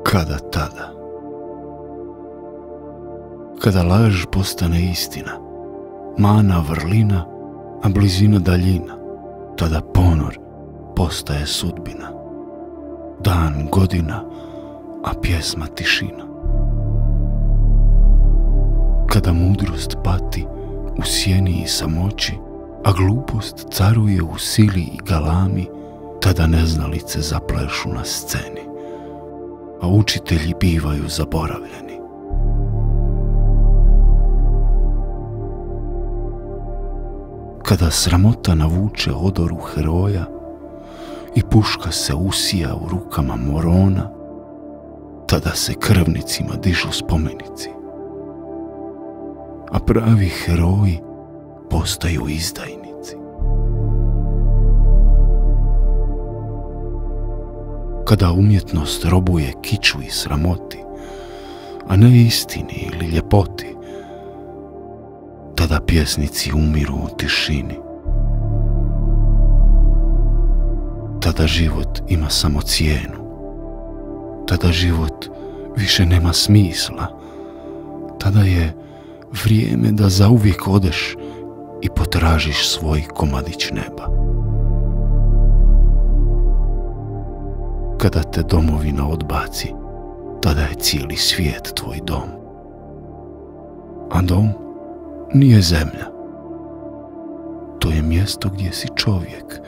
Kada tada? Kada laž postane istina, mana vrlina, a blizina daljina, tada ponor postaje sudbina. Dan godina, a pjesma tišina. Kada mudrost pati u sjeni i samoći, a glupost caruje u sili i galami, tada neznalice zaplešu na sceni, a učitelji bivaju zaboravljeni. Kada sramota navuče odoru heroja i puška se usija u rukama morona, tada se krvnicima dižu spomenici, a pravi heroji postaju izdajnici. Kada umjetnost robuje kiču i sramoti, a ne istini ili ljepoti, tada pjesnici umiru u tišini. Tada život ima samo cijenu. Tada život više nema smisla. Tada je vrijeme da zauvijek odeš i potražiš svoj komadić neba. Kada te domovina odbaci, tada je cijeli svijet tvoj dom. A dom nije zemlja. To je mjesto gdje si čovjek,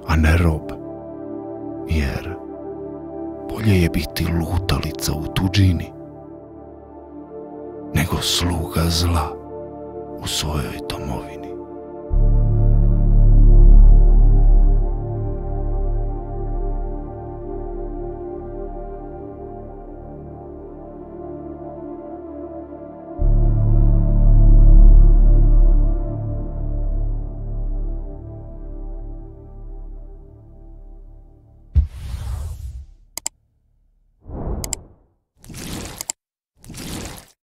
a ne rob. Jer bolje je biti lutalica u tuđini nego sluga zla u svojoj domovini.